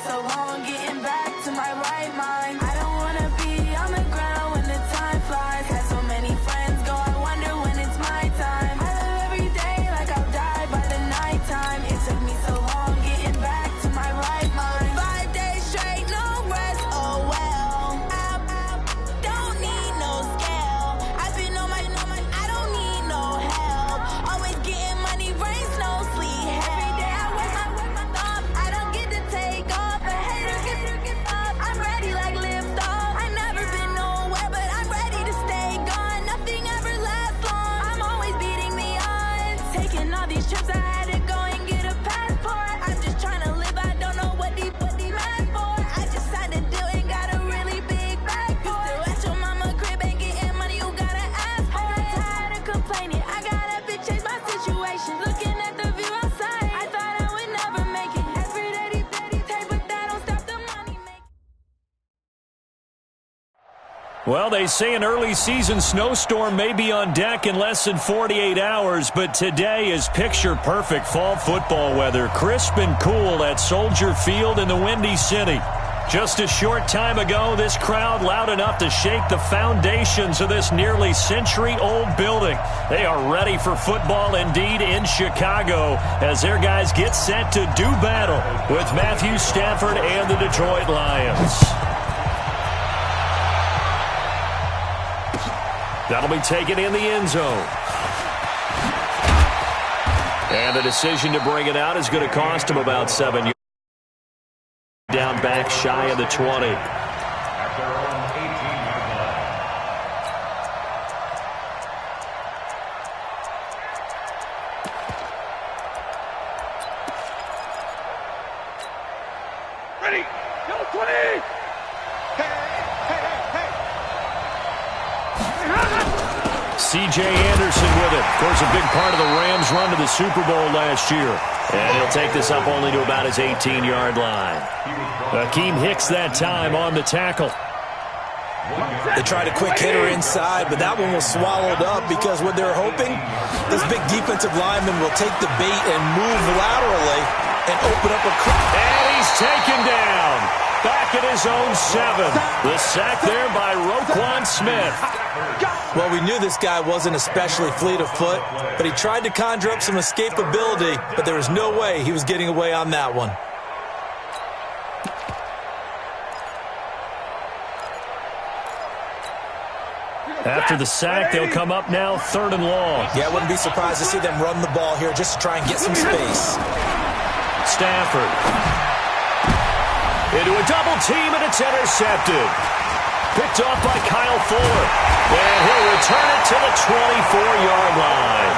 so long getting back to my right mind. I don't wanna be on the ground when the time flies. Had so many friends go, I wonder when it's my time. I live every day like I'll die by the nighttime. It took me so long getting back to my right mind. 5 days straight, no rest, oh well. Don't need no scale. I've been on my, I don't need no help. Always getting money, rains, no sleep. Every day I work my thumb. I don't get to take off, but haters get up. I'm ready like lift off. I never been nowhere, but I'm ready to stay gone. Nothing ever lasts long. I'm always beating the odds. Taking all these trips, I had to go and get a passport. I'm just trying to live, I don't know what they mad for. I just had to do it, got a really big bag for it. Still at your mama crib, ain't getting money, you gotta ask for it. I'm tired of complaining, I gotta change my situation. Looking at the view outside, I thought I would never make it. Every day, but that don't stop the money making. Well, they say an early season snowstorm may be on deck in less than 48 hours, but today is picture-perfect fall football weather. Crisp and cool at Soldier Field in the Windy City. Just a short time ago, this crowd loud enough to shake the foundations of this nearly century-old building. They are ready for football indeed in Chicago as their guys get set to do battle with Matthew Stafford and the Detroit Lions. That'll be taken in the end zone. And the decision to bring it out is going to cost him about 7 yards. Down back shy of the 20. At their own 18-yard line. Ready, go 20! C.J. Anderson with it. Of course, a big part of the Rams' run to the Super Bowl last year. And he'll take this up only to about his 18-yard line. Akeem Hicks that time on the tackle. They tried a quick hitter inside, but that one was swallowed up because what they're hoping, this big defensive lineman will take the bait and move laterally and open up a quick. And he's taken down. Back at his own 7. The sack there by Roquan Smith. Well, we knew this guy wasn't especially fleet of foot, but he tried to conjure up some escapability, but there was no way he was getting away on that one. After the sack, they'll come up now 3rd and long. Yeah, I wouldn't be surprised to see them run the ball here just to try and get some space. Stafford. Into a double team, and it's intercepted. Picked off by Kyle Fuller. And he'll return it to the 24-yard line.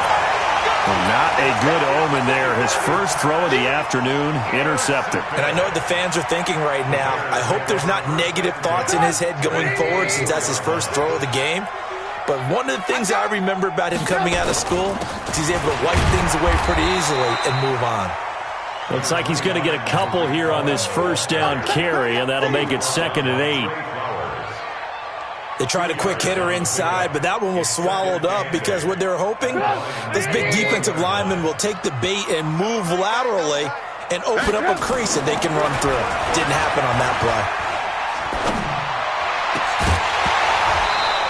Well, not a good omen there. His first throw of the afternoon, intercepted. And I know what the fans are thinking right now. I hope there's not negative thoughts in his head going forward since that's his first throw of the game. But one of the things I remember about him coming out of school is he's able to wipe things away pretty easily and move on. Looks like he's going to get a couple here on this first down carry, and that'll make it 2nd and 8. They tried a quick hitter inside, but that one was swallowed up because what they're hoping, this big defensive lineman will take the bait and move laterally and open up a crease that they can run through. Didn't happen on that play.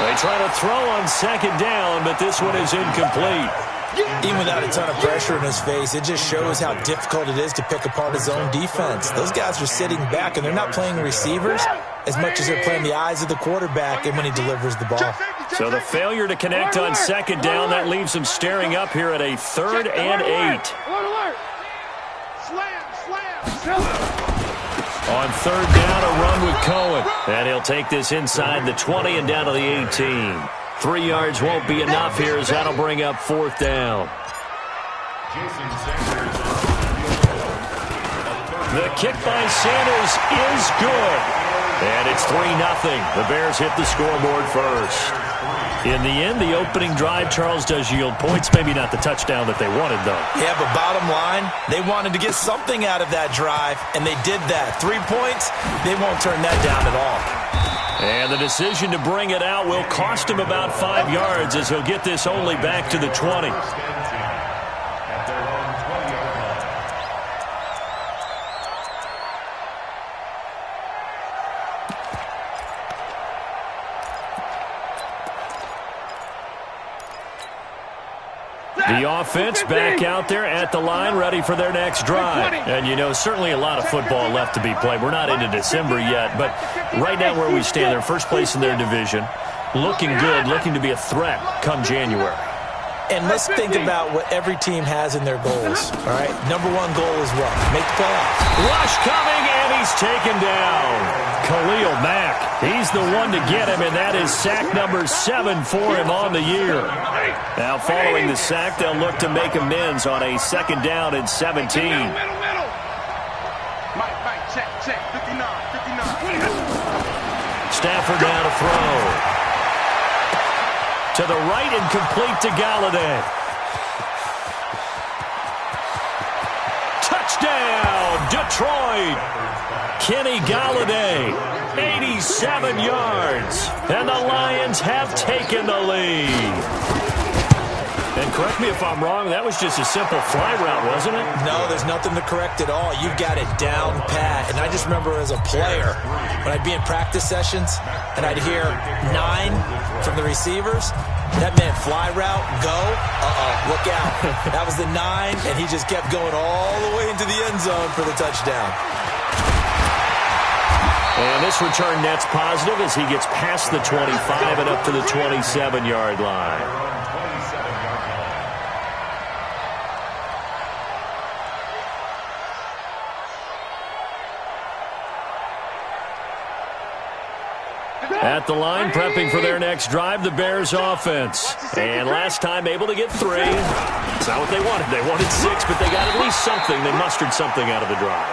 They try to throw on 2nd down, but this one is incomplete. Even without a ton of pressure in his face, it just shows how difficult it is to pick apart his own defense. Those guys are sitting back, and they're not playing receivers as much as they're playing the eyes of the quarterback and when he delivers the ball. So the failure to connect on 2nd down, that leaves them staring up here at a 3rd and 8. On 3rd down, a run with Cohen. And he'll take this inside the 20 and down to the 18. 3 yards won't be enough here as that'll bring up 4th down. The kick by Sanders is good. And it's 3-0. The Bears hit the scoreboard first. In the end, the opening drive, Charles, does yield points. Maybe not the touchdown that they wanted, though. Yeah, but bottom line, they wanted to get something out of that drive, and they did that. 3 points, they won't turn that down at all. And the decision to bring it out will cost him about 5 yards as he'll get this only back to the 20. The offense back out there at the line, ready for their next drive. And, you know, certainly a lot of football left to be played. We're not into December yet, but right now where we stand, they're first place in their division, looking good, looking to be a threat come January. And let's think about what every team has in their goals, all right? Number one goal is what? Make the playoffs. Rush coming, and he's taken down. Khalil Mack, he's the one to get him, and that is sack number 7 for him on the year. Now, following the sack, they'll look to make amends on a 2nd down and 17. Stafford now to throw. To the right and complete to Galladay. Touchdown, Detroit. Kenny Galladay, 87 yards. And the Lions have taken the lead. And correct me if I'm wrong, that was just a simple fly route, wasn't it? No, there's nothing to correct at all. You've got it down pat. And I just remember as a player, when I'd be in practice sessions and I'd hear 9 from the receivers, that meant fly route, go, look out. That was the 9, and he just kept going all the way into the end zone for the touchdown. And this return net's positive as he gets past the 25 and up to the 27-yard line. At the line, prepping for their next drive, the Bears offense. And last time able to get 3. It's not what they wanted. They wanted 6, but they got at least something. They mustered something out of the drive.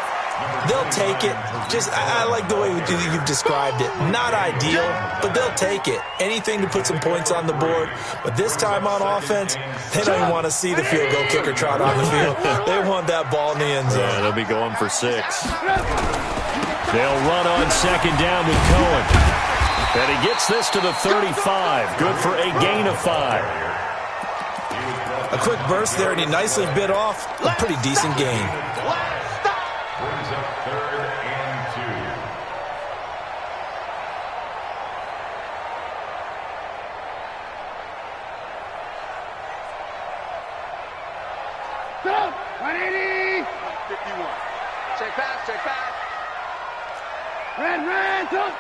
They'll take it. I like the way you've described it. Not ideal, but they'll take it. Anything to put some points on the board. But this time on offense, they don't even want to see the field goal kicker trot on the field. They want that ball in the end zone. Yeah, they'll be going for 6. They'll run on 2nd down with Cohen. And he gets this to the 35. Good for a gain of 5. A quick burst there, and he nicely bit off a pretty decent gain. Brings up 3rd and 2. 180. 51. Check pass. Ran, took.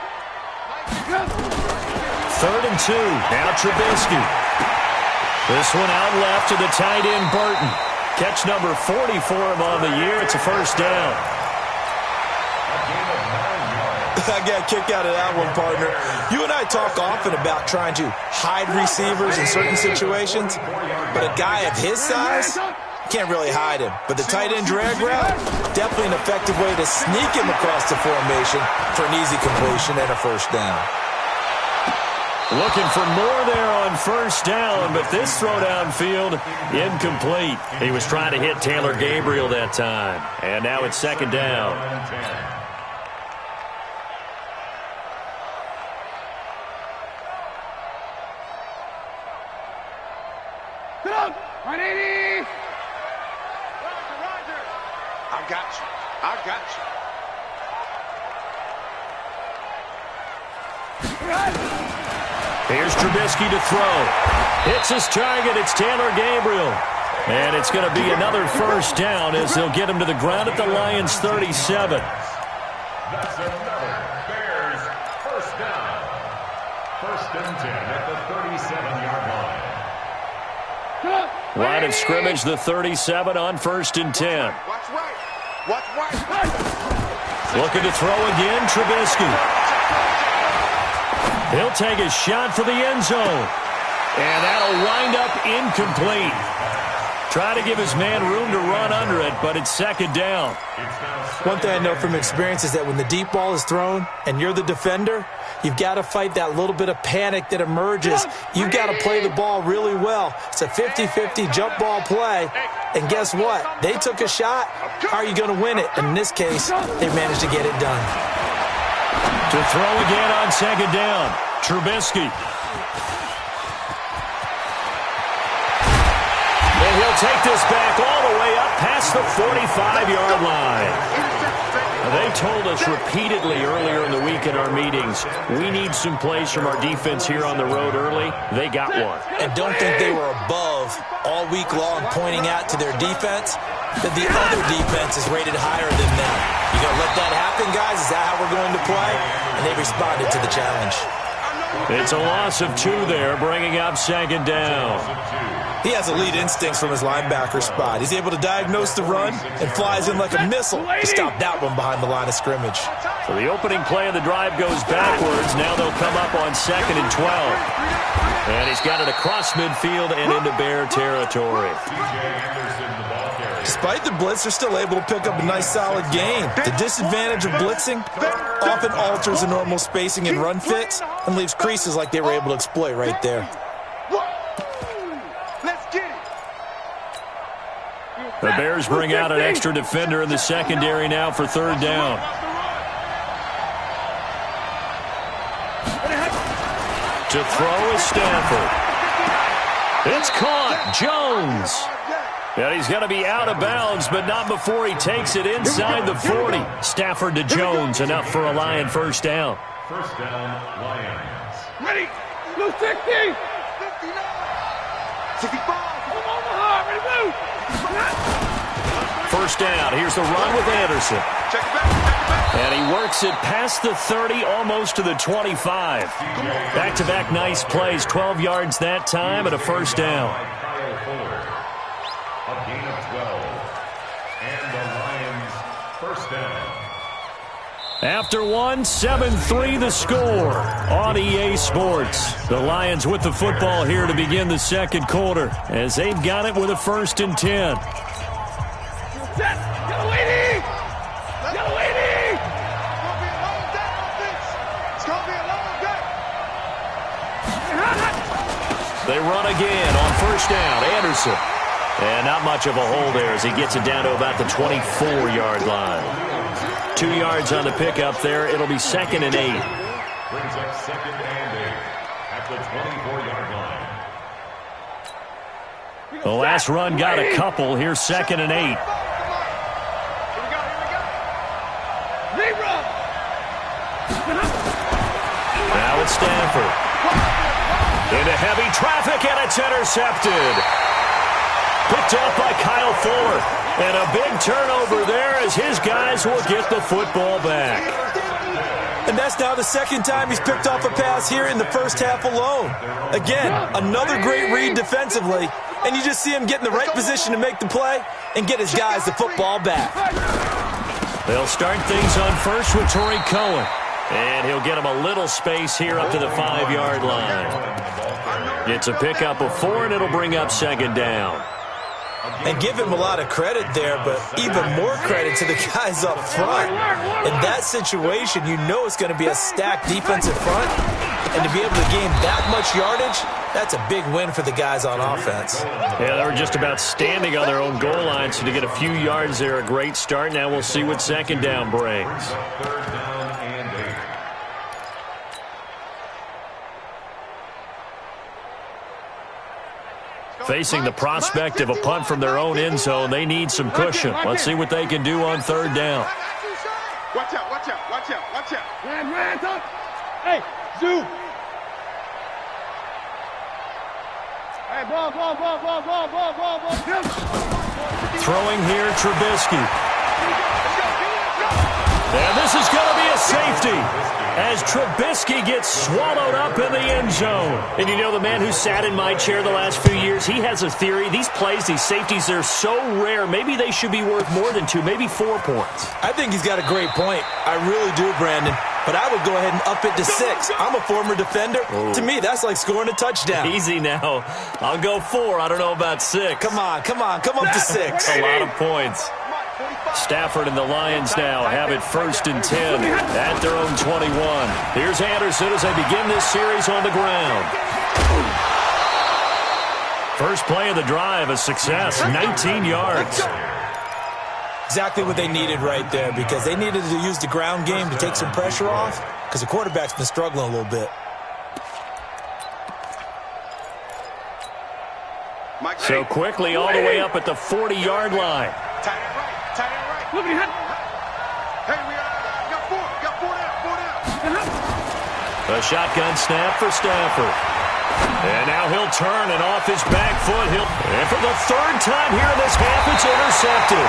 3rd and 2. Now Trubisky. This one out left to the tight end, Burton. Catch number 40 for him on the year. It's a 1st down. I got a kick out of that one, partner. You and I talk often about trying to hide receivers in certain situations, but a guy of his size, can't really hide him. But the tight end drag route, definitely an effective way to sneak him across the formation for an easy completion and a 1st down. Looking for more there on 1st down, but this throw downfield, incomplete. He was trying to hit Taylor Gabriel that time. And now it's 2nd down. Sit up. 180. Roger. I got you. Here's Trubisky to throw. Hits his target. It's Taylor Gabriel. And it's going to be another 1st down as they'll get him to the ground at the Lions' 37. That's another Bears 1st down. 1st and 10 at the 37-yard line. Line of scrimmage, the 37 on 1st and 10. Watch right. Looking to throw again, Trubisky. He'll take a shot for the end zone. And that'll wind up incomplete. Try to give his man room to run under it, but it's 2nd down. One thing I know from experience is that when the deep ball is thrown and you're the defender, you've got to fight that little bit of panic that emerges. You've got to play the ball really well. It's a 50-50 jump ball play. And guess what? They took a shot. How are you going to win it? And in this case, they managed to get it done. To throw again on 2nd down, Trubisky. And he'll take this back all the way up past the 45-yard line. They told us repeatedly earlier in the week in our meetings, we need some plays from our defense here on the road early. They got one. And don't think they were above all week long pointing out to their defense that the other defense is rated higher than them. You going to let that happen, guys? Is that how we're going to play? And they responded to the challenge. It's a loss of 2 there, bringing up second down. He has elite instincts from his linebacker spot. He's able to diagnose the run and flies in like a missile to stop that one behind the line of scrimmage. So the opening play of the drive goes backwards. Now they'll come up on 2nd and 12. And he's got it across midfield and into Bear territory. Despite the blitz, they're still able to pick up a nice solid gain. The disadvantage of blitzing often alters the normal spacing and run fits and leaves creases like they were able to exploit right there. The Bears bring out an extra defender in the secondary now for 3rd down. To throw is Stanford. It's caught. Jones. And he's going to be out of bounds, but not before he takes it inside the 40. Stafford to Jones, enough for a Lion first down. First down, Lions. Ready. Blue 60. 59. 65. Ready, move. First down. Here's the run with Anderson. Check it back. And he works it past the 30, almost to the 25. Back-to-back nice plays, 12 yards that time, and a first down. A gain of 12. And the Lions first down. After 1, 7-3 the score on EA Sports. The Lions with the football here to begin the second quarter as they've got it with a 1st and 10. They run again on first down. Anderson. And not much of a hole there as he gets it down to about the 24-yard line. 2 yards on the pickup there. It'll be 2nd and 8. Brings up 2nd and 8 at the 24-yard line. The last run got a couple. Here's 2nd and 8. Now it's Stanford. Into heavy traffic, and it's intercepted. Picked up by Kyle Fuller. And a big turnover there as his guys will get the football back. And that's now the 2nd time he's picked off a pass here in the first half alone. Again, another great read defensively, and you just see him get in the right position to make the play and get his guys the football back. They'll start things on first with Torrey Cohen. And he'll get him a little space here up to the 5-yard line. It's a pickup of 4, and it'll bring up 2nd down. And give him a lot of credit there, but even more credit to the guys up front. In that situation, you know it's going to be a stacked defensive front. And to be able to gain that much yardage, that's a big win for the guys on offense. Yeah, they were just about standing on their own goal line, so to get a few yards there, a great start. Now we'll see what 2nd down brings. 3rd down and 8. Facing the prospect of a punt from their own end zone, they need some cushion. Let's see what they can do on 3rd down. Watch out, watch out, watch out, watch out. Ran, up. Hey, zoom. Hey, ball. Throwing here, Trubisky. And this is going to be a safety as Trubisky gets swallowed up in the end zone. And you know, the man who sat in my chair the last few years, he has a theory. These plays, these safeties, they're so rare. Maybe they should be worth more than 2, maybe 4 points. I think he's got a great point. I really do, Brandon. But I would go ahead and up it to 6. I'm a former defender. Ooh. To me, that's like scoring a touchdown. Easy now. I'll go 4. I don't know about 6. Come on. Come up to 6. A lot of points. Stafford and the Lions now have it 1st and 10 at their own 21. Here's Anderson as they begin this series on the ground. First play of the drive, a success, 19 yards. Exactly what they needed right there, because they needed to use the ground game to take some pressure off, because the quarterback's been struggling a little bit. So quickly all the way up at the 40-yard line. Tight end right. Hey, we are A shotgun snap for Stafford. And now he'll turn and off his back foot. And for the third time here in this half, it's intercepted.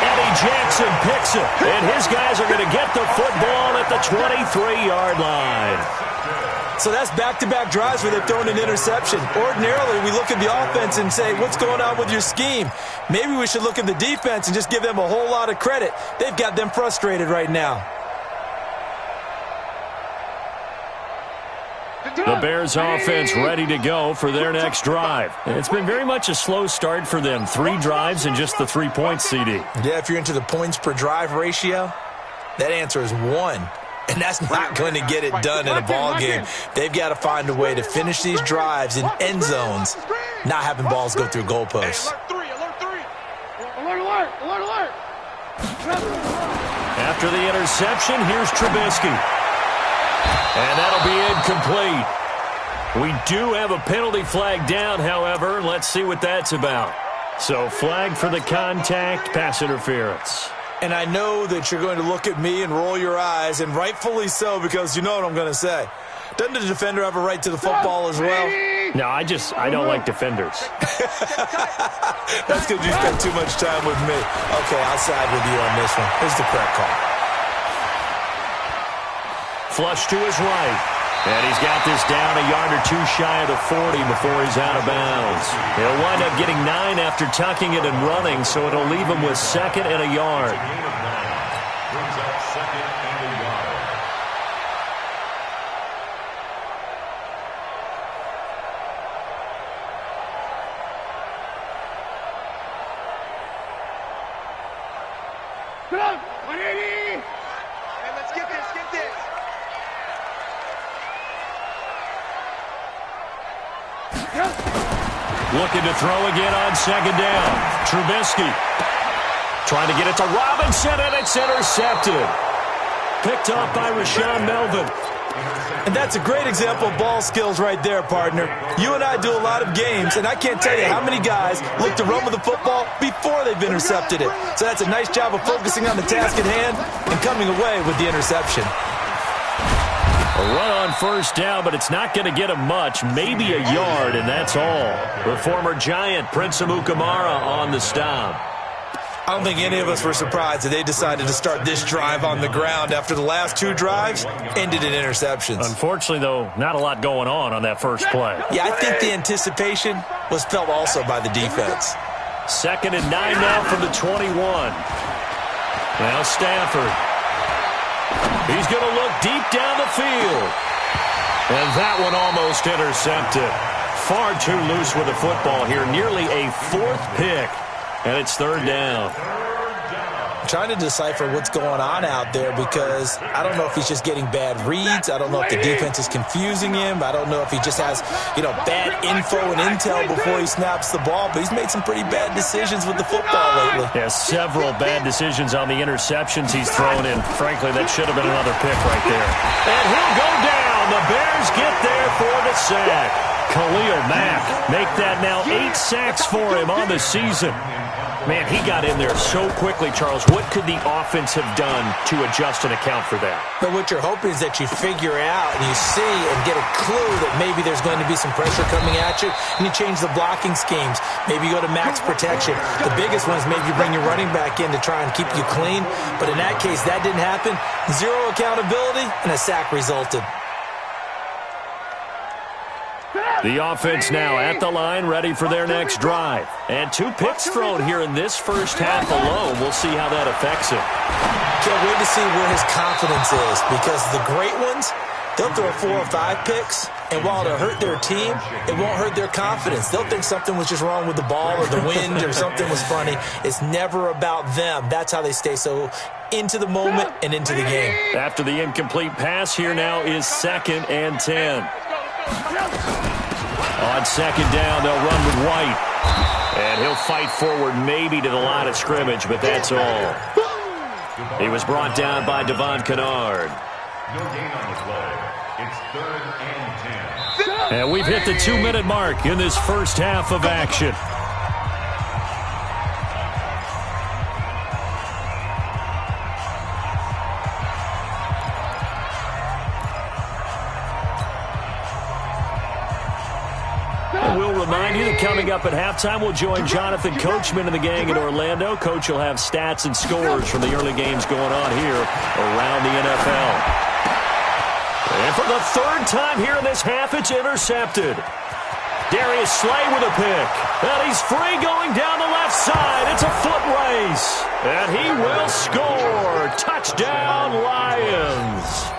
Eddie Jackson picks it. And his guys are going to get the football at the 23-yard line. So that's back-to-back drives where they've thrown an interception. Ordinarily, we look at the offense and say, what's going on with your scheme? Maybe we should look at the defense and just give them a whole lot of credit. They've got them frustrated right now. The Bears offense ready to go for their next drive. It's been very much a slow start for them. 3 drives and just the 3 points, CD. Yeah, if you're into the points per drive ratio, that answer is 1. And that's not going to get it done in a ball game. They've got to find a way to finish these drives in end zones, not having balls go through goalposts. Alert 3. Alert. After the interception, here's Trubisky. And that'll be incomplete. We do have a penalty flag down, however. Let's see what that's about. So flag for the contact, pass interference. And I know that you're going to look at me and roll your eyes, and rightfully so, because you know what I'm going to say. Doesn't the defender have a right to the football as well? No, I don't like defenders. That's because you spend too much time with me. Okay, I'll side with you on this one. Here's the correct call. Flush to his right. And he's got this down a yard or 2 shy of the 40 before he's out of bounds. He'll wind up getting 9 after tucking it and running, so it'll leave him with 2nd and a yard. Brings up 2nd and a yard. Get up. 180. Hey, let's get this. Looking to throw again on 2nd down. Trubisky trying to get it to Robinson, and it's intercepted. Picked off by Rashaan Melvin. And that's a great example of ball skills right there, partner. You and I do a lot of games, and I can't tell you how many guys look to run with the football before they've intercepted it. So that's a nice job of focusing on the task at hand and coming away with the interception. A run on 1st down, but it's not going to get him much. Maybe a yard, and that's all. The former Giant, Prince Amukamara, on the stop. I don't think any of us were surprised that they decided to start this drive on the ground after the last 2 drives ended in interceptions. Unfortunately, though, not a lot going on that first play. Yeah, I think the anticipation was felt also by the defense. 2nd and 9 now from the 21. Now Stafford. He's going to look deep down the field. And that one almost intercepted. Far too loose with the football here. Nearly a 4th pick. And it's 3rd down. I'm trying to decipher what's going on out there because I don't know if he's just getting bad reads. I don't know if the defense is confusing him. I don't know if he just has, bad info and intel before he snaps the ball. But he's made some pretty bad decisions with the football lately. Yeah, several bad decisions on the interceptions he's thrown in. Frankly, that should have been another pick right there. And he'll go down. The Bears get there for the sack. Khalil Mack make that now 8 sacks for him on the season. Man, he got in there so quickly, Charles. What could the offense have done to adjust and account for that? But what you're hoping is that you figure out and you see and get a clue that maybe there's going to be some pressure coming at you, and you change the blocking schemes. Maybe you go to max protection. The biggest one is maybe you bring your running back in to try and keep you clean. But in that case, that didn't happen. 0 accountability, and a sack resulted. The offense now at the line, ready for their next drive. And 2 picks thrown here in this first half alone. We'll see how that affects him. Can't wait to see where his confidence is, because the great ones, they'll throw 4 or 5 picks, and while it'll hurt their team, it won't hurt their confidence. They'll think something was just wrong with the ball or the wind or something was funny. It's never about them. That's how they stay so into the moment and into the game. After the incomplete pass, here now is 2nd and 10. On 2nd down, they'll run with White. And he'll fight forward maybe to the line of scrimmage, but that's all. He was brought down by Devon Kennard. No gain on the play. It's 3rd and 10. And we've hit the 2-minute mark in this first half of action. coming up at halftime. We'll join Jonathan Coachman and the gang in Orlando. Coach will have stats and scores from the early games going on here around the NFL. And for the third time here in this half, it's intercepted. Darius Slay with a pick. And he's free going down the left side. It's a foot race. And he will score. Touchdown, Lions.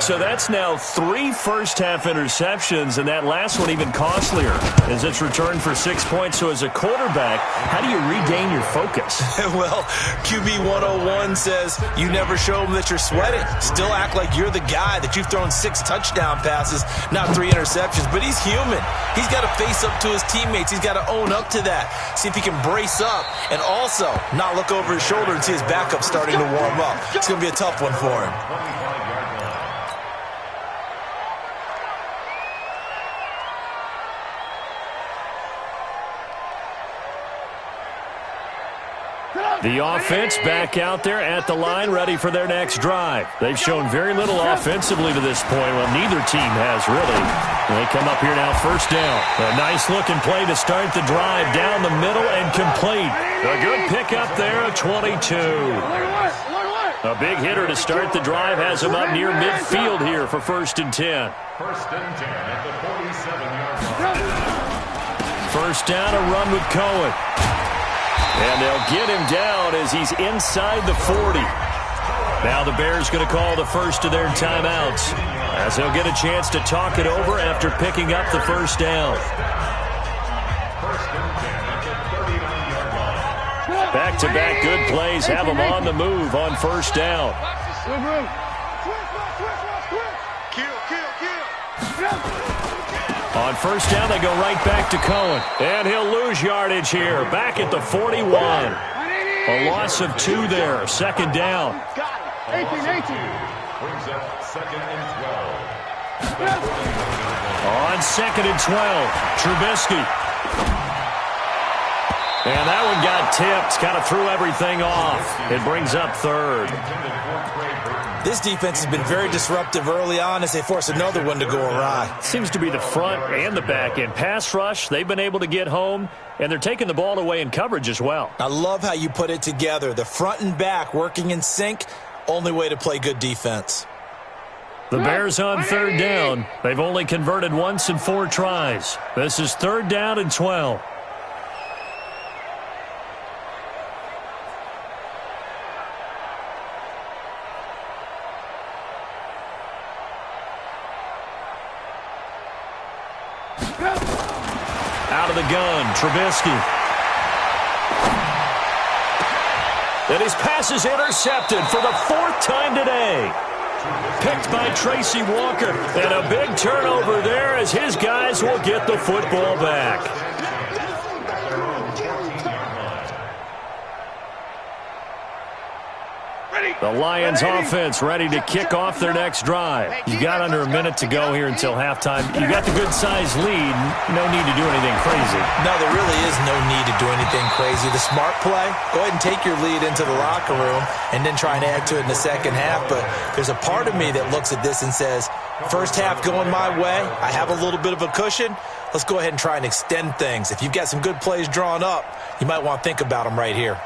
So that's now 3 first-half interceptions, and that last one even costlier as it's returned for 6 points. So as a quarterback, how do you regain your focus? Well, QB 101 says you never show them that you're sweating. Still act like you're the guy, that you've thrown 6 touchdown passes, not 3 interceptions. But he's human. He's got to face up to his teammates. He's got to own up to that. See if he can brace up and also not look over his shoulder and see his backup starting to warm up. It's going to be a tough one for him. The offense back out there at the line, ready for their next drive. They've shown very little offensively to this point. Well, neither team has, really. They come up here now, first down. A nice-looking play to start the drive down the middle and complete. A good pickup there of 22. A big hitter to start the drive has him up near midfield here for 1st and 10. 1st and 10 at the 47-yard line. First down, a run with Cohen. And they'll get him down as he's inside the 40. Now the Bears going to call the first of their timeouts as they'll get a chance to talk it over after picking up the first down. Back-to-back good plays have them on the move on first down. On first down, they go right back to Cohen. And he'll lose yardage here. Back at the 41. A loss of 2 there. 2nd down. 18. Brings up 2nd and 12. On 2nd and 12, Trubisky. And that one got tipped. Kind of threw everything off. It brings up 3rd. This defense has been very disruptive early on as they force another one to go awry. Seems to be the front and the back end. Pass rush, they've been able to get home, and they're taking the ball away in coverage as well. I love how you put it together. The front and back working in sync, only way to play good defense. The Bears on 3rd down. They've only converted once in 4 tries. This is 3rd down and 12. Out of the gun, Trubisky. And his pass is intercepted for the 4th time today. Picked by Tracy Walker. And a big turnover there as his guys will get the football back. The Lions offense ready to kick off their next drive. You've got under a minute to go here until halftime. You've got the good-sized lead. No need to do anything crazy. No, there really is no need to do anything crazy. The smart play, go ahead and take your lead into the locker room and then try and add to it in the second half. But there's a part of me that looks at this and says, first half going my way, I have a little bit of a cushion. Let's go ahead and try and extend things. If you've got some good plays drawn up, you might want to think about them right here.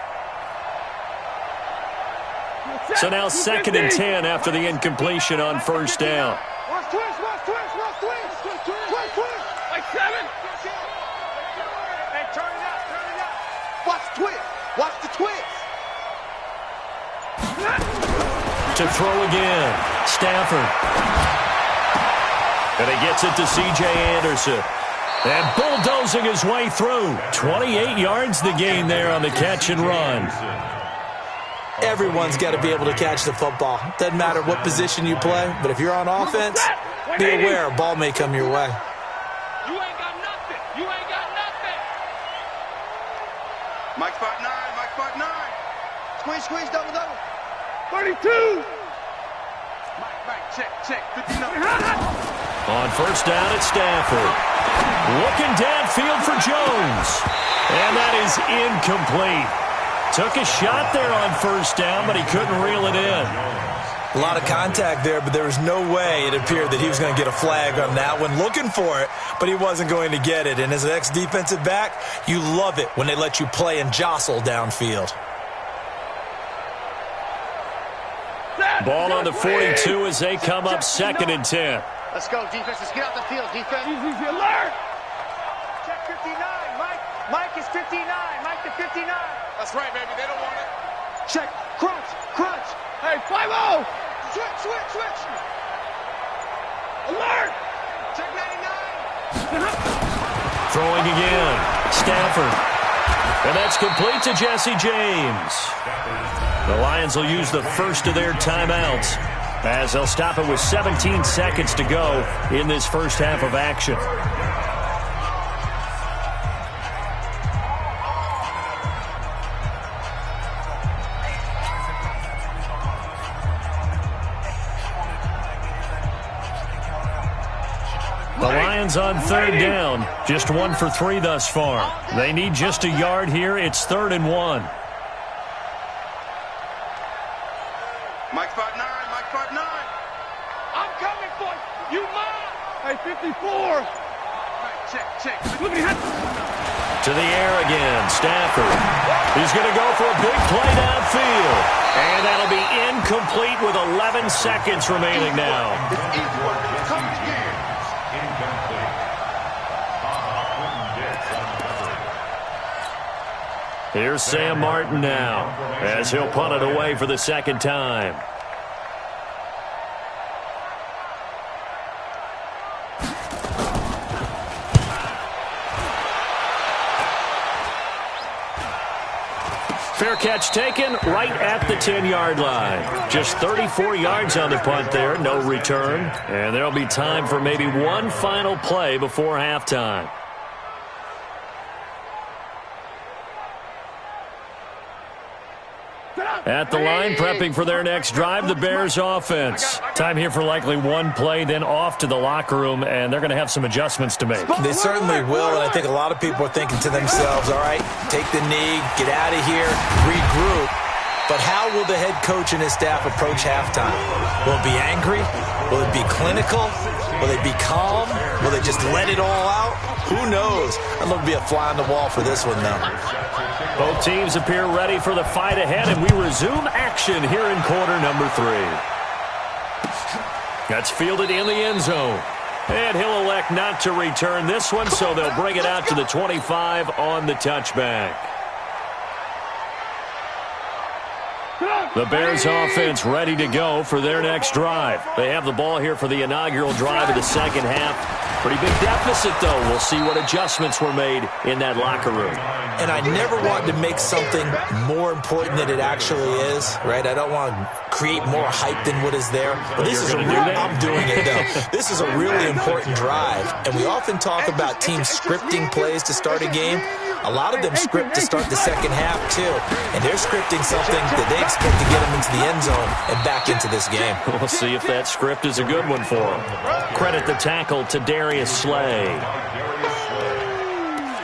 So now 2nd and 10 after the incompletion on first down. Watch twist. Like 7. Hey, turn it up. Watch the twist. To throw again, Stafford. And he gets it to C.J. Anderson. And bulldozing his way through. 28 yards the gain there on the catch and run. Everyone's got to be able to catch the football. Doesn't matter what position you play, but if you're on offense, be aware a ball may come your way. You ain't got nothing. Mike spot 9. Squeeze, double. 32. Mike, check. 59. On first down, it's Stafford. Looking downfield for Jones. And that is incomplete. Took a shot there on first down, but he couldn't reel it in. A lot of contact there, but there was no way it appeared that he was going to get a flag on that one. Looking for it, but he wasn't going to get it. And as an ex-defensive back, you love it when they let you play and jostle downfield. Ball on the 42 as they come up 2nd and 10. Let's go, defense. Let's get out the field, defense. Easy, alert! Check 59, Mike. Mike is 59. Mike to 59. That's right, baby. They don't want it. Check. Crunch. Crunch. Hey, 5-0! Switch. Alert! Check 99. Throwing again. Stafford. And that's complete to Jesse James. The Lions will use the first of their timeouts as they'll stop it with 17 seconds to go in this first half of action. The Lions on 3rd down. Just 1 for 3 thus far. They need just a yard here. It's 3rd and 1. Mike 59. Mike 59. I'm coming for you, man! Hey, 54! Check. Look at him. To the air again. Stafford. He's going to go for a big play downfield. And that'll be incomplete with 11 seconds remaining now. It's easy work. Coverage game. Incomplete. Here's Sam Martin now as he'll punt it away for the 2nd time. Fair catch taken right at the 10-yard line. Just 34 yards on the punt there, no return. And there'll be time for maybe one final play before halftime. At the line, prepping for their next drive, the Bears offense. Time here for likely one play, then off to the locker room, and they're going to have some adjustments to make. They certainly will, and I think a lot of people are thinking to themselves, all right, take the knee, get out of here, regroup. But how will the head coach and his staff approach halftime? Will it be angry? Will it be clinical? Will they be calm? Will they just let it all out? Who knows? I'd love to be a fly on the wall for this one, though. Both teams appear ready for the fight ahead, and we resume action here in quarter number 3. That's fielded in the end zone. And he'll elect not to return this one, so they'll bring it out to the 25 on the touchback. The Bears offense ready to go for their next drive. They have the ball here for the inaugural drive of the second half. Pretty big deficit, though. We'll see what adjustments were made in that locker room. And I never want to make something more important than it actually is, right? I don't want to create more hype than what is there. But this is I'm doing it, though. This is a really important drive. And we often talk about teams scripting plays to start a game. A lot of them script to start the second half, too. And they're scripting something that they expect to get them into the end zone and back into this game. We'll see if that script is a good one for them. Credit the tackle to Darius Slay.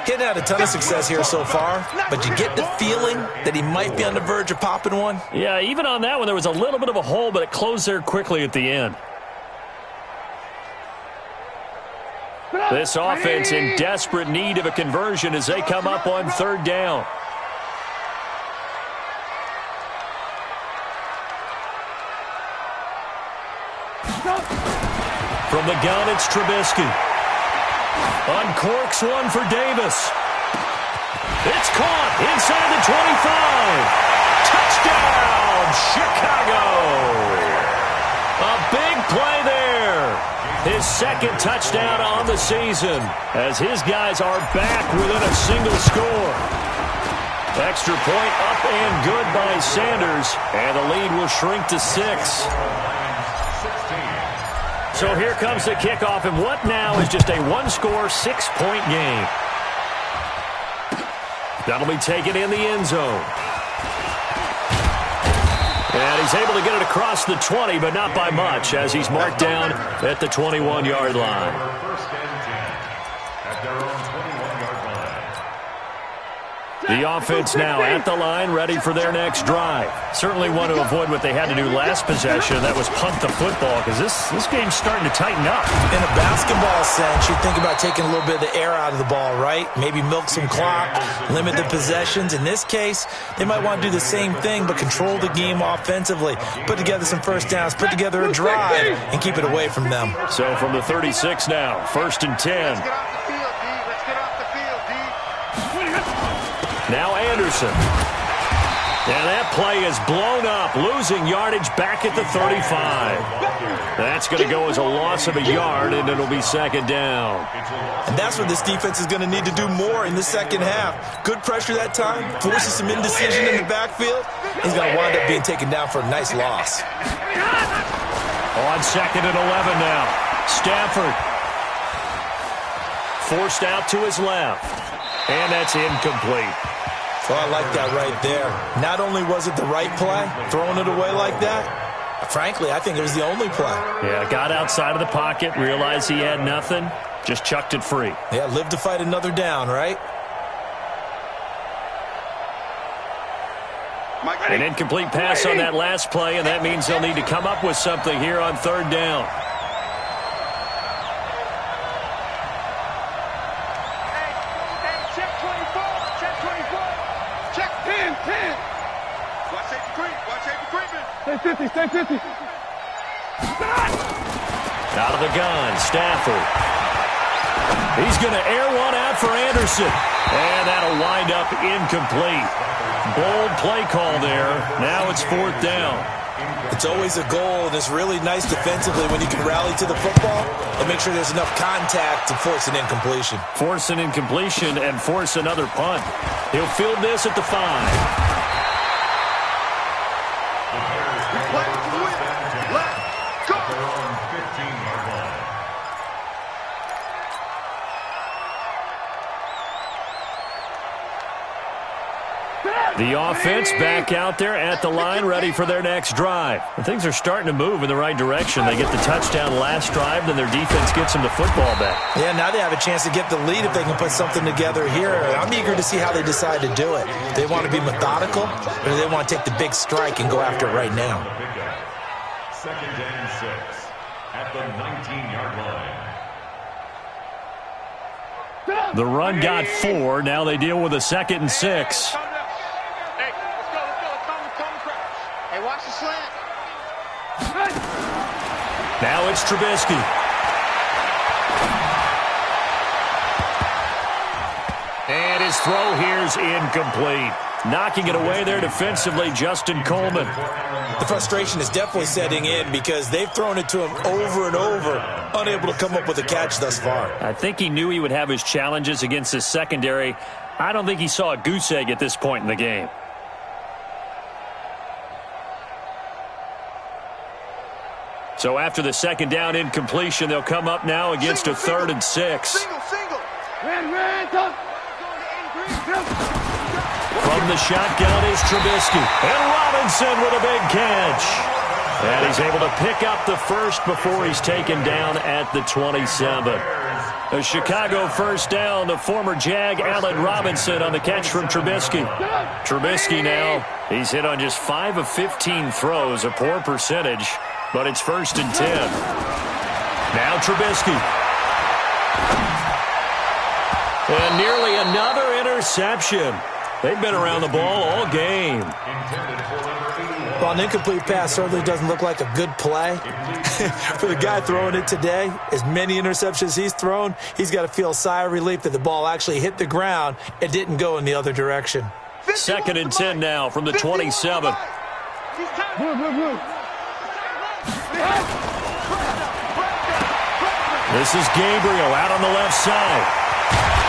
Getting out a ton of success here so far, but you get the feeling that he might be on the verge of popping one. Yeah, even on that one, there was a little bit of a hole, but it closed there quickly at the end. This offense in desperate need of a conversion as they come up on 3rd down. From the gun, it's Trubisky. Uncorks one for Davis. It's caught inside the 25. Touchdown, Chicago. A big play there. His 2nd touchdown on the season as his guys are back within a single score. Extra point up and good by Sanders, and the lead will shrink to 6. So here comes the kickoff, and what now is just a one-score, 6-point game. That'll be taken in the end zone. And he's able to get it across the 20, but not by much, as he's marked down at the 21-yard line. First and 10 at their own 21-yard line. The offense now at the line, ready for their next drive. Certainly want to avoid what they had to do last possession. That was punt the football, because this game's starting to tighten up. In a basketball sense, you think about taking a little bit of the air out of the ball, right? Maybe milk some clock, limit the possessions. In this case, they might want to do the same thing, but control the game offensively. Put together some first downs, put together a drive, and keep it away from them. So from the 36 now, 1st and 10. Now Anderson. And that play is blown up, losing yardage back at the 35. That's going to go as a loss of a yard, and it'll be 2nd down. And that's what this defense is going to need to do more in the second half. Good pressure that time, forces some indecision in the backfield. He's going to wind up being taken down for a nice loss. On 2nd and 11 now. Stafford. Forced out to his left. And that's incomplete. So I like that right there. Not only was it the right play, throwing it away like that, frankly, I think it was the only play. Yeah, got outside of the pocket, realized he had nothing, just chucked it free. Yeah, live to fight another down, right? An incomplete pass on that last play, and that means they'll need to come up with something here on 3rd down. Stay 50. Out of the gun, Stafford. He's going to air one out for Anderson. And that'll wind up incomplete. Bold play call there. Now it's 4th down. It's always a goal, and it's really nice defensively when you can rally to the football and make sure there's enough contact to force an incompletion. Force an incompletion and force another punt. He'll field this at the 5. The offense back out there at the line, ready for their next drive. And things are starting to move in the right direction. They get the touchdown last drive, then their defense gets them the football back. Yeah, now they have a chance to get the lead if they can put something together here. I'm eager to see how they decide to do it. They want to be methodical, or do they want to take the big strike and go after it right now? 2nd and 6 at the 19-yard line. The run got 4. Now they deal with a 2nd and 6. Now it's Trubisky. And his throw here's incomplete. Knocking it away there defensively, Justin Coleman. The frustration is definitely setting in because they've thrown it to him over and over, unable to come up with a catch thus far. I think he knew he would have his challenges against his secondary. I don't think he saw a goose egg at this point in the game. So after the 2nd down incompletion, they'll come up now against a 3rd and 6. From the shotgun is Trubisky. And Robinson with a big catch. And he's able to pick up the first before he's taken down at the 27. A Chicago first down to former Jag Allen Robinson on the catch from Trubisky. Trubisky now, he's hit on just 5 of 15 throws, a poor percentage. But it's 1st and 10. Now Trubisky. And nearly another interception. They've been around the ball all game. Well, an incomplete pass certainly doesn't look like a good play. For the guy throwing it today, as many interceptions he's thrown, he's got to feel a sigh of relief that the ball actually hit the ground and didn't go in the other direction. 2nd and 10 now from the 27. This is Gabriel out on the left side.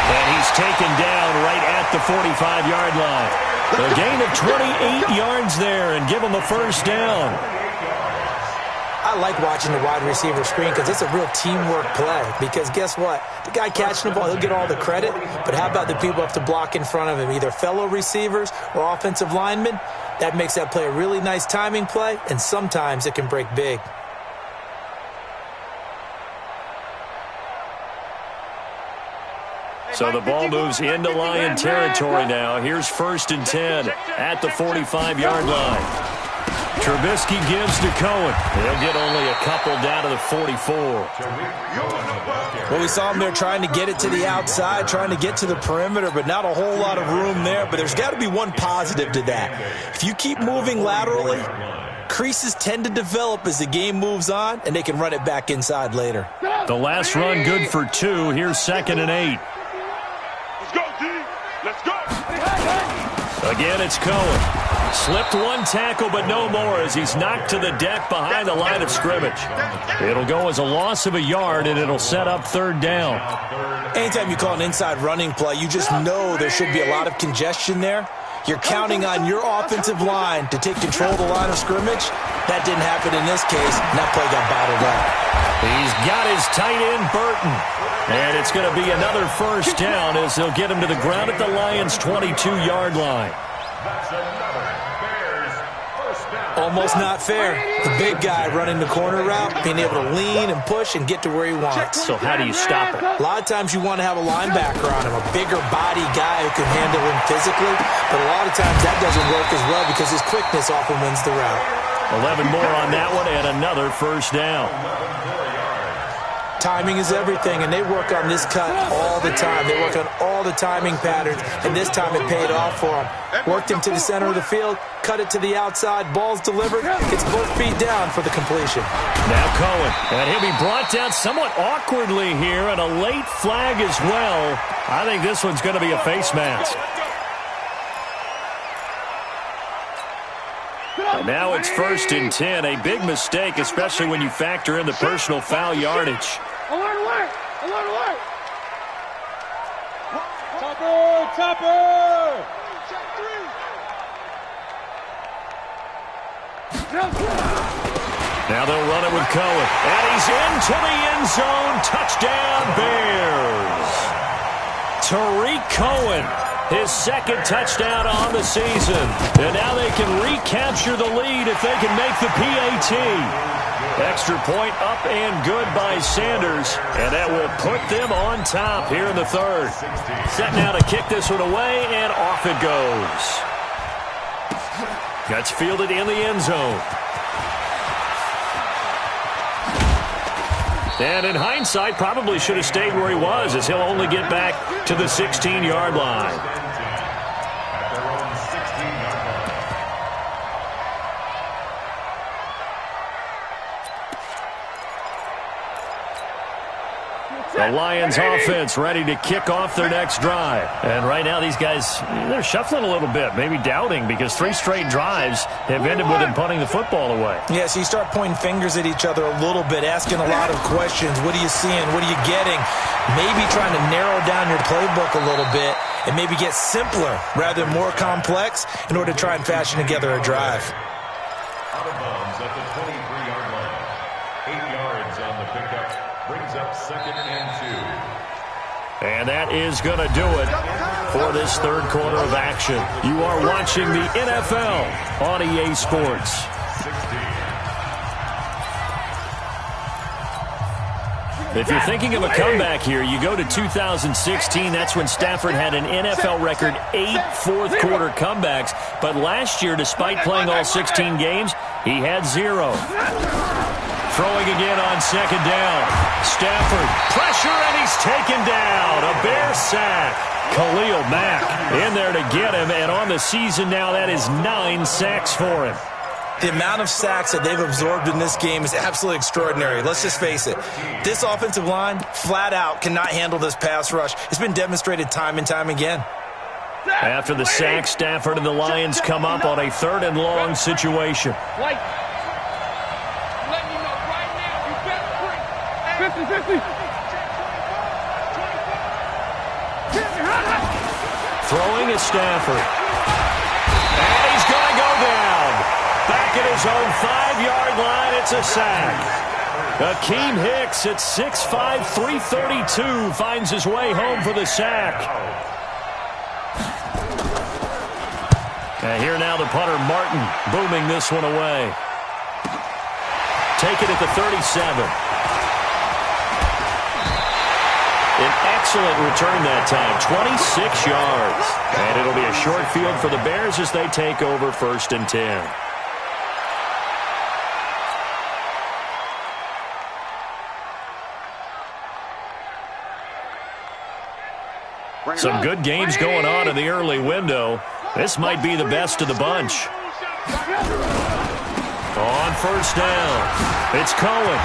And he's taken down right at the 45-yard line. A gain of 28 yards there and give him a 1st down. I like watching the wide receiver screen because it's a real teamwork play. Because guess what? The guy catching the ball, he'll get all the credit. But how about the people up to block in front of him, either fellow receivers or offensive linemen? That makes that play a really nice timing play, and sometimes it can break big. So the ball moves into Lion territory now. Here's 1st and 10 at the 45-yard line. Trubisky gives to Cohen. He'll get only a couple down to the 44. Well, we saw him there trying to get it to the outside, trying to get to the perimeter, but not a whole lot of room there. But there's got to be one positive to that. If you keep moving laterally, creases tend to develop as the game moves on, and they can run it back inside later. The last run good for 2. Here's 2nd and 8. Let's go, D. Let's go. Again, it's Cohen. Slipped one tackle, but no more as he's knocked to the deck behind the line of scrimmage. It'll go as a loss of a yard, and it'll set up 3rd down. Anytime you call an inside running play, you just know there should be a lot of congestion there. You're counting on your offensive line to take control of the line of scrimmage. That didn't happen in this case, and that play got bottled up. He's got his tight end, Burton. And it's going to be another 1st down as they'll get him to the ground at the Lions' 22-yard line. That's another Bears first down. Almost not fair. The big guy running the corner route, being able to lean and push and get to where he wants. So how do you stop it? A lot of times you want to have a linebacker on him, a bigger body guy who can handle him physically, but a lot of times that doesn't work as well because his quickness often wins the route. 11 more on that one and another 1st down. Timing is everything, and they work on this cut all the time. They work on all the timing patterns, and this time it paid off for them. Worked him to the center of the field, cut it to the outside, ball's delivered, gets both feet down for the completion. Now Cohen, and he'll be brought down somewhat awkwardly here, and a late flag as well. I think this one's going to be a face mask. And now it's 1st and 10, a big mistake, especially when you factor in the personal foul yardage. Alert, alert! Alert, alert! Topper! Topper! Check 3! Now they'll run it with Cohen. And he's into the end zone. Touchdown, Bears. Tariq Cohen, his 2nd touchdown on the season. And now they can recapture the lead if they can make the PAT. Extra point up and good by Sanders. And that will put them on top here in the 3rd. Set now to kick this one away, and off it goes. Gets fielded in the end zone. And in hindsight, probably should have stayed where he was, as he'll only get back to the 16-yard line. The Lions offense ready to kick off their next drive. And right now these guys, they're shuffling a little bit, maybe doubting, because 3 straight drives have ended with them punting the football away. Yeah, so you start pointing fingers at each other a little bit, asking a lot of questions. What are you seeing? What are you getting? Maybe trying to narrow down your playbook a little bit and maybe get simpler rather than more complex in order to try and fashion together a drive. Out of bounds at the 23-yard line. 8 yards on the pickup. Brings up 2nd and 2. And that is going to do it for this 3rd quarter of action. You are watching the NFL on EA Sports. 16. If you're thinking of a comeback here, you go to 2016. That's when Stafford had an NFL record 8 fourth-quarter comebacks. But last year, despite playing all 16 games, he had 0. Throwing again on 2nd down. Stafford, pressure, and he's taken down. A Bear sack. Khalil Mack in there to get him, and on the season now, that is 9 sacks for him. The amount of sacks that they've absorbed in this game is absolutely extraordinary. Let's just face it. This offensive line, flat out, cannot handle this pass rush. It's been demonstrated time and time again. After the sack, Stafford and the Lions come up on a 3rd and long situation. White. Let me know right now. You better bring. 50-50. Throwing is Stafford. And he's going to go down. Back at his own 5-yard line, it's a sack. Akeem Hicks at 6'5", 332 finds his way home for the sack. And here now the punter, Martin, booming this one away. Take it at the 37. An excellent return that time, 26 yards. And it'll be a short field for the Bears as they take over 1st and 10. Some good games going on in the early window. This might be the best of the bunch. On 1st down, it's Cohen.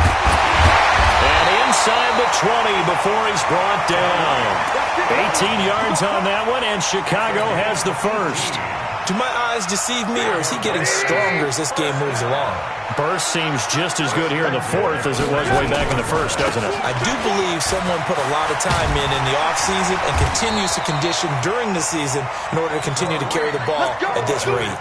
And inside the 20 before he's brought down. 18 yards on that one, and Chicago has the first. Do my eyes deceive me, or is he getting stronger as this game moves along? Burst seems just as good here in the 4th as it was way back in the 1st, doesn't it? I do believe someone put a lot of time in the offseason and continues to condition during the season in order to continue to carry the ball at this rate.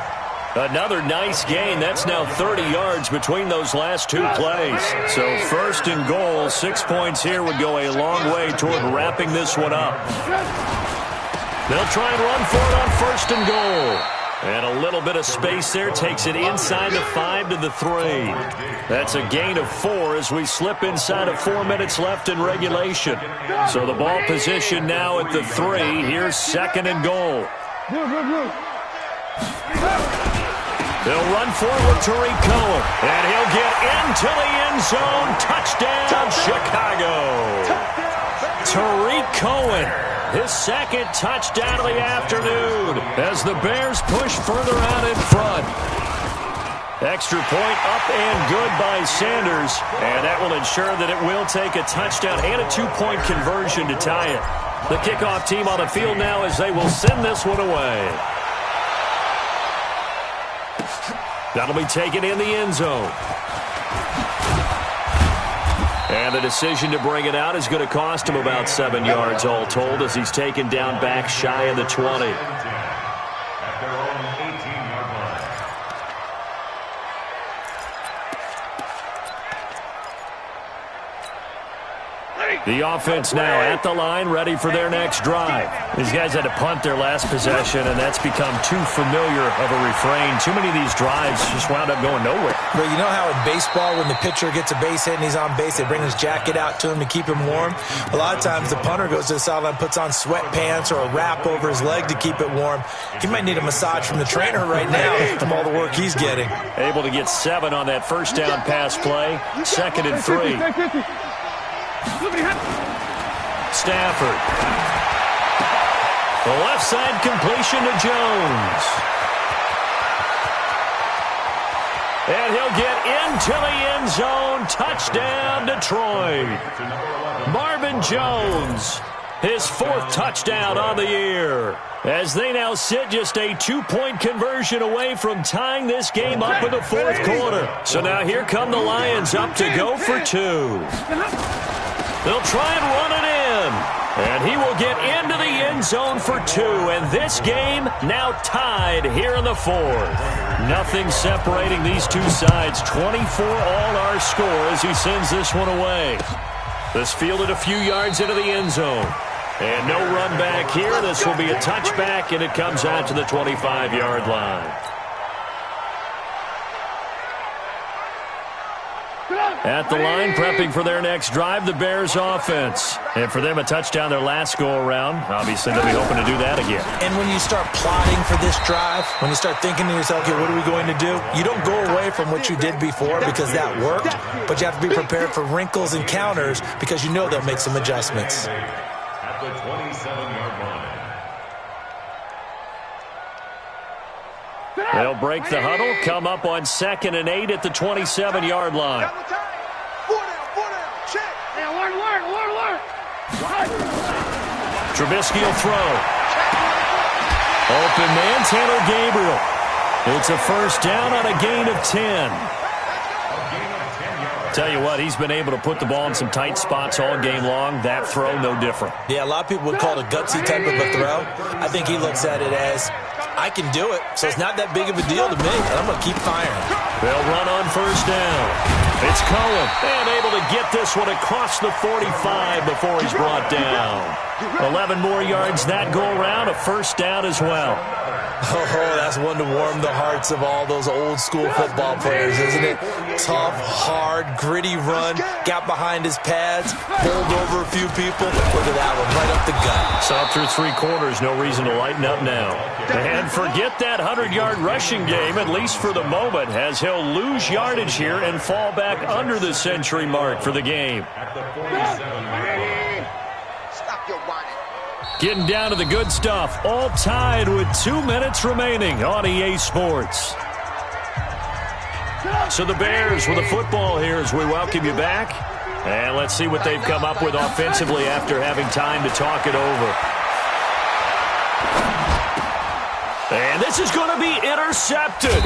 Another nice gain. That's now 30 yards between those last 2 plays. So 1st and goal, 6 points here would go a long way toward wrapping this one up. They'll try and run for it on 1st and goal. And a little bit of space there takes it inside the 5 to the 3. That's a gain of 4 as we slip inside of 4 minutes left in regulation. So the ball position now at the 3. Here's 2nd and goal. They'll run forward to Tariq Cohen, and he'll get into the end zone. Touchdown, Chicago. Tariq Cohen, his 2nd touchdown of the afternoon as the Bears push further out in front. Extra point up and good by Sanders, and that will ensure that it will take a touchdown and a 2-point conversion to tie it. The kickoff team on the field now as they will send this one away. That'll be taken in the end zone. And the decision to bring it out is going to cost him about 7 yards all told as he's taken down back shy of the 20. At their own 18-yard line. The offense now at the line, ready for their next drive. These guys had to punt their last possession, and that's become too familiar of a refrain. Too many of these drives just wound up going nowhere. But you know how in baseball, when the pitcher gets a base hit and he's on base, they bring his jacket out to him to keep him warm? A lot of times the punter goes to the sideline, puts on sweatpants or a wrap over his leg to keep it warm. He might need a massage from the trainer right now from all the work he's getting. Able to get 7 on that 1st down pass play. 2nd and 3. Stafford. The left side completion to Jones. And he'll get into the end zone. Touchdown, Detroit. Marvin Jones, his 4th touchdown on the year. As they now sit just a 2-point conversion away from tying this game up in the 4th quarter. So now here come the Lions up to go for 2. They'll try and run it in. And he will get into the end zone for 2. And this game now tied here in the 4th. Nothing separating these two sides. 24 all our score as he sends this one away. This fielded a few yards into the end zone. And no run back here. This will be a touchback, and it comes out to the 25-yard line. At the line, prepping for their next drive, the Bears offense. And for them, a touchdown their last go-around. Obviously, they'll be hoping to do that again. And when you start plotting for this drive, when you start thinking to yourself, okay, what are we going to do? You don't go away from what you did before because that worked, but you have to be prepared for wrinkles and counters because you know they'll make some adjustments. At the 27-yard line. They'll break the huddle, come up on 2nd and 8 at the 27-yard line. Trubisky will throw. Open man, Taylor Gabriel. It's a 1st down on a gain of 10. Tell you what, he's been able to put the ball in some tight spots all game long. That throw, no different. Yeah, a lot of people would call it a gutsy type of a throw. I think he looks at it as, I can do it, so it's not that big of a deal to me, and I'm going to keep firing. They'll run on 1st down. It's Cohen, and able to get this one across the 45 before he's brought down. 11 more yards that go around, a 1st down as well. Oh, that's one to warm the hearts of all those old school football players, isn't it? Tough, hard, gritty run, got behind his pads, bowled over a few people. Look at that one, right up the gut. So through 3 quarters, no reason to lighten up now. And forget that 100-yard rushing game, at least for the moment, as he'll lose yardage here and fall back under the century mark for the game. Stop your whining. Getting down to the good stuff, all tied with 2 minutes remaining on EA Sports. So the Bears with the football here as we welcome you back. And let's see what they've come up with offensively after having time to talk it over. And this is going to be intercepted.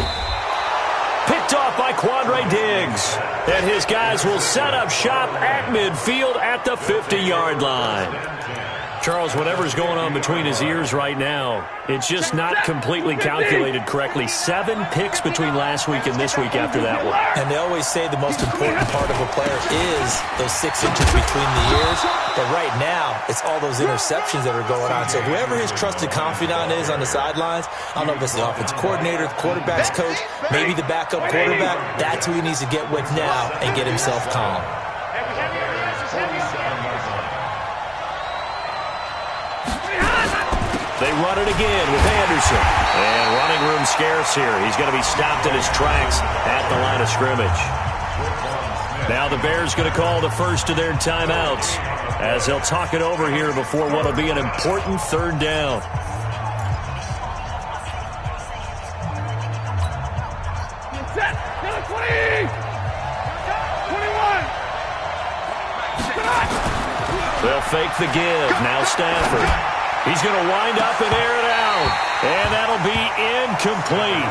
Picked off by Quandre Diggs. And his guys will set up shop at midfield at the 50-yard line. Charles, whatever's going on between his ears right now, it's just not completely calculated correctly. 7 picks between last week and this week after that one. And they always say the most important part of a player is those 6 inches between the ears. But right now, it's all those interceptions that are going on. So whoever his trusted confidant is on the sidelines, I don't know if it's the offense coordinator, the quarterback's coach, maybe the backup quarterback, that's who he needs to get with now and get himself calm. They run it again with Anderson. And running room scarce here. He's going to be stopped in his tracks at the line of scrimmage. Now the Bears going to call the first of their timeouts as they'll talk it over here before what will be an important 3rd down. Set. 20. 21. They'll fake the give. Now Stafford. He's going to wind up and air it out. And that'll be incomplete.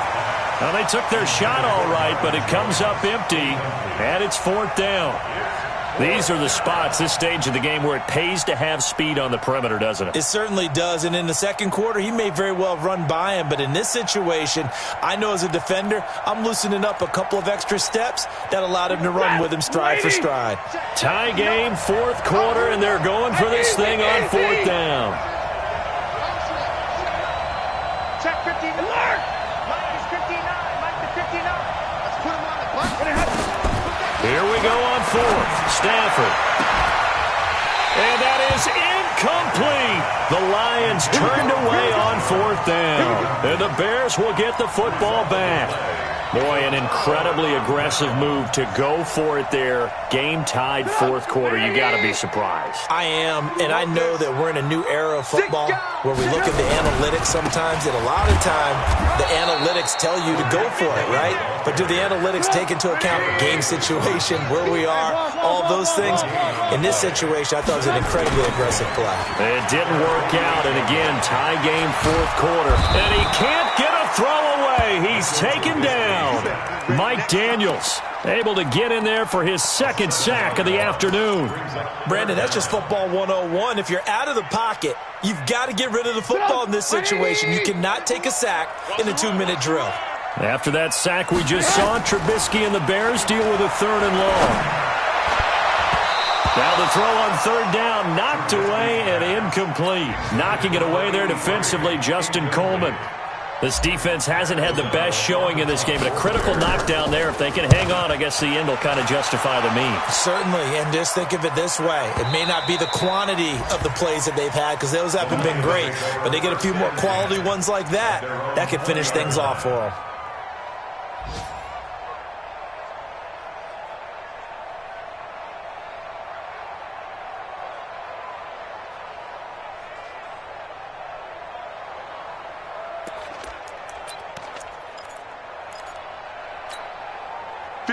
Now, they took their shot all right, but it comes up empty, and it's 4th down. These are the spots, this stage of the game, where it pays to have speed on the perimeter, doesn't it? It certainly does, and in the 2nd quarter, he may very well run by him, but in this situation, I know as a defender, I'm loosening up a couple of extra steps that allowed him to run with him stride for stride. Tie game, 4th quarter, and they're going for this thing on 4th down. Check 59. Mike is 59. Mike to 59. Let's put him on the button. Here we go on 4th. Stafford. And that is incomplete. The Lions turned away on 4th down. And the Bears will get the football back. Boy, an incredibly aggressive move to go for it there. Game tied 4th quarter. You got to be surprised. I am, and I know that we're in a new era of football where we look at the analytics sometimes, and a lot of time the analytics tell you to go for it, right? But do the analytics take into account game situation, where we are, all those things? In this situation, I thought it was an incredibly aggressive play. It didn't work out, and again, tie game 4th quarter. And he can't get a throw away. He's taken down. Mike Daniels able to get in there for his 2nd sack of the afternoon. Brandon, that's just football 101. If you're out of the pocket, you've got to get rid of the football in this situation. You cannot take a sack in a 2-minute drill. After that sack we just saw, Trubisky and the Bears deal with a 3rd and long. Now the throw on 3rd down, knocked away and incomplete. Knocking it away there defensively, Justin Coleman. This defense hasn't had the best showing in this game, but a critical knockdown there. If they can hang on, I guess the end will kind of justify the means. Certainly, and just think of it this way. It may not be the quantity of the plays that they've had, because those haven't been great, but they get a few more quality ones like that. That could finish things off for them.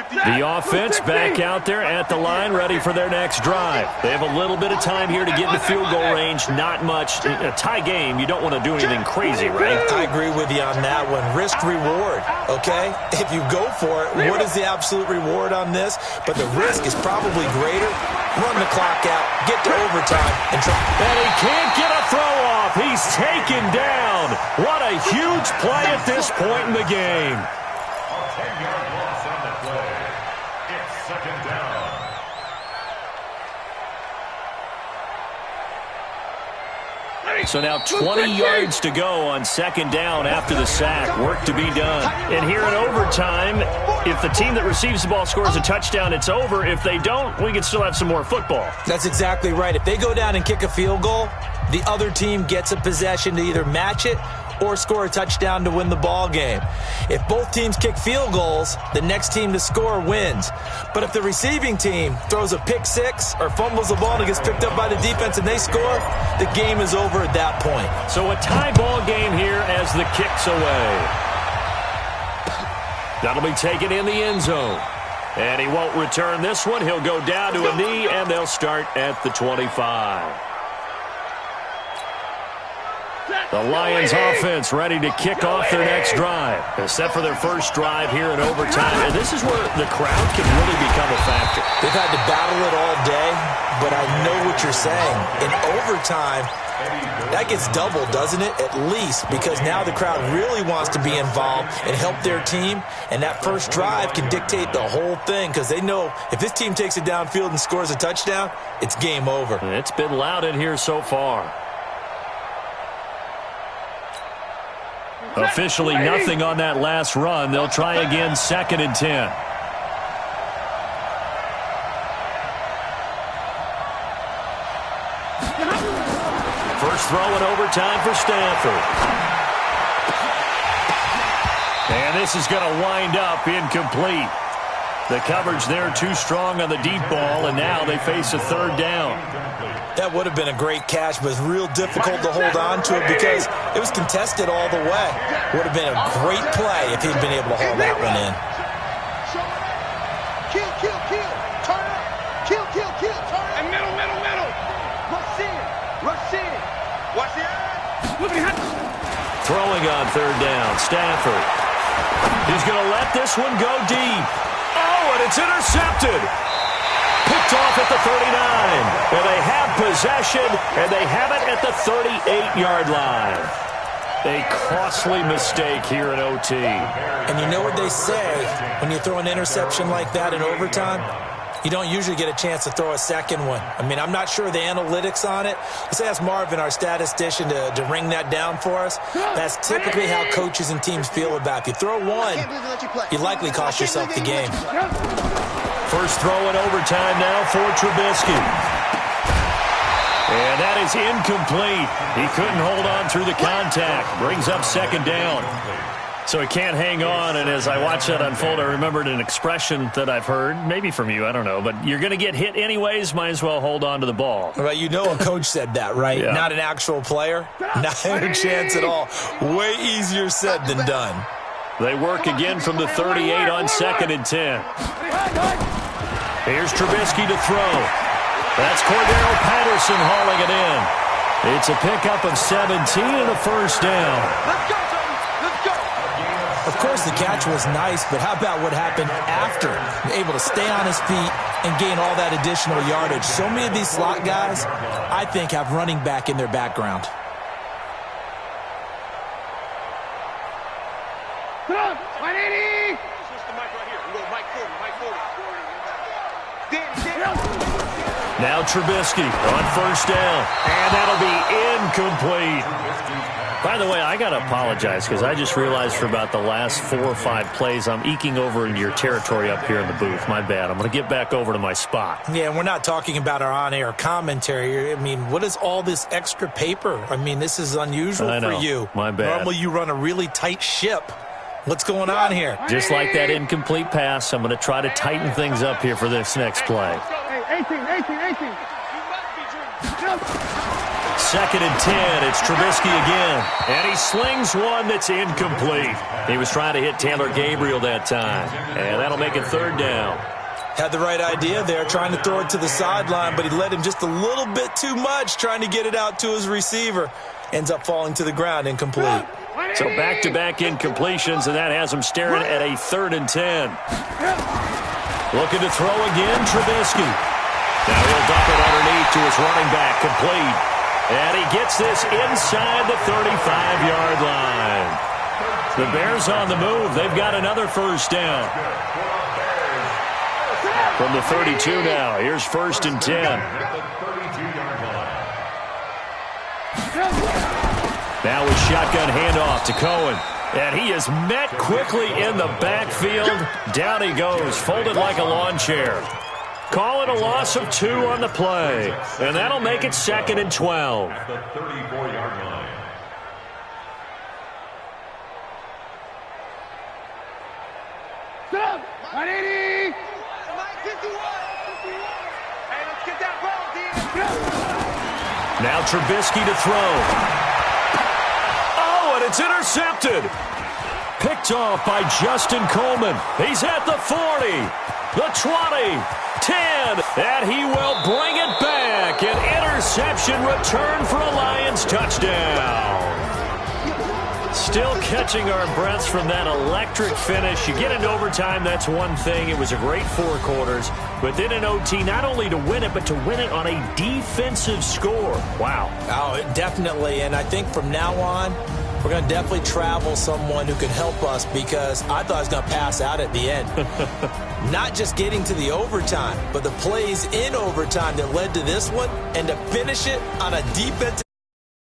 The offense back out there at the line, ready for their next drive. They have a little bit of time here to get in the field goal range. Not much. A tie game, you don't want to do anything crazy, right? I agree with you on that one. Risk-reward, okay? If you go for it, what is the absolute reward on this? But the risk is probably greater. Run the clock out, get to overtime, and try. And he can't get a throw off. He's taken down. What a huge play at this point in the game. 10-yard loss on the play. It's 2nd down. So now 20 yards to go on second down after the sack. Work to be done. And here in overtime, if the team that receives the ball scores a touchdown, it's over. If they don't, we can still have some more football. That's exactly right. If they go down and kick a field goal, the other team gets a possession to either match it or score a touchdown to win the ball game. If both teams kick field goals, the next team to score wins. But if the receiving team throws a pick six or fumbles the ball and it gets picked up by the defense and they score, the game is over at that point. So a tie ball game here as the kick's away. That'll be taken in the end zone. And he won't return this one. He'll go down to a knee, and they'll start at the 25. The Lions offense ready to kick off their next drive. Set for their first drive here in overtime. And this is where the crowd can really become a factor. They've had to battle it all day, but I know what you're saying. In overtime, that gets doubled, doesn't it? At least, because now the crowd really wants to be involved and help their team. And that first drive can dictate the whole thing because they know if this team takes it downfield and scores a touchdown, it's game over. It's been loud in here so far. Officially nothing on that last run. They'll try again, 2nd and 10. First throw in overtime for Stanford. And this is going to wind up incomplete. The coverage there too strong on the deep ball, and now they face a third down. That would have been a great catch, but it's real difficult to hold on to it because it was contested all the way. Would have been a great play if he'd been able to hold that one in. Kill, kill, kill. Turn up. Kill, kill, kill. Turn up. And middle, middle, middle. Rush in. Rush in. Watch the eye. Throwing on third down, Stanford. He's going to let this one go deep. Oh, and it's intercepted. Picked off at the 39. And they have possession, and they have it at the 38-yard line. A costly mistake here in OT. And you know what they say, when you throw an interception like that in overtime, you don't usually get a chance to throw a second one. I mean, I'm not sure of the analytics on it. Let's ask Marvin, our statistician, to ring that down for us. That's typically how coaches and teams feel about it. If you throw one, you likely cost yourself the game. First throw in overtime now for Trubisky. And that is incomplete. He couldn't hold on through the contact. Brings up second down. So he can't hang on, and as I watched that unfold, I remembered an expression that I've heard, maybe from you, I don't know, but you're going to get hit anyways, might as well hold on to the ball. Well, you know a coach said that, right? Yeah. Not an actual player? Not a chance at all. Way easier said than done. They work again from the 38 on 2nd and 10. Here's Trubisky to throw. That's Cordero Patterson hauling it in. It's a pickup of 17 and a first down. Let's go, Tony. Let's go. Of course, the catch was nice, but how about what happened after? Able to stay on his feet and gain all that additional yardage. So many of these slot guys, I think, have running back in their background. Now Trubisky on first down, and that'll be incomplete. By the way, I got to apologize because I just realized for about the last 4 or 5 plays, I'm eking over into your territory up here in the booth. My bad. I'm going to get back over to my spot. Yeah, and we're not talking about our on-air commentary. I mean, what is all this extra paper? I mean, this is unusual for you. My bad. Normally you run a really tight ship. What's going on here? Just like that incomplete pass, I'm going to try to tighten things up here for this next play. 18. 2nd and 10, it's Trubisky again. And he slings one that's incomplete. He was trying to hit Taylor Gabriel that time. And that'll make it third down. Had the right idea there, trying to throw it to the sideline, but he led him just a little bit too much, trying to get it out to his receiver. Ends up falling to the ground, incomplete. So back-to-back incompletions, and that has him staring at a 3rd and 10. Looking to throw again, Trubisky. Now he'll dump it underneath to his running back, complete. And he gets this inside the 35-yard line. The Bears on the move. They've got another first down. From the 32 now, here's 1st and 10. Now a shotgun handoff to Cohen. And he is met quickly in the backfield. Down he goes, folded like a lawn chair. Call it a loss of 2 on the play. And that'll make it 2nd and 12. At the 34-yard line. Stop! 180! Hey, let's get that ball, D. Now Trubisky to throw. Oh, and it's intercepted. Picked off by Justin Coleman. He's at the 40, the 20, 10, and he will bring it back. An interception return for a Lions touchdown. Still catching our breaths from that electric finish. You get into overtime, that's one thing. It was a great 4 quarters. But then in OT, not only to win it, but to win it on a defensive score. Wow. Oh, definitely. And I think from now on, we're going to definitely travel someone who can help us, because I thought I was going to pass out at the end. Not just getting to the overtime, but the plays in overtime that led to this one, and to finish it on a defensive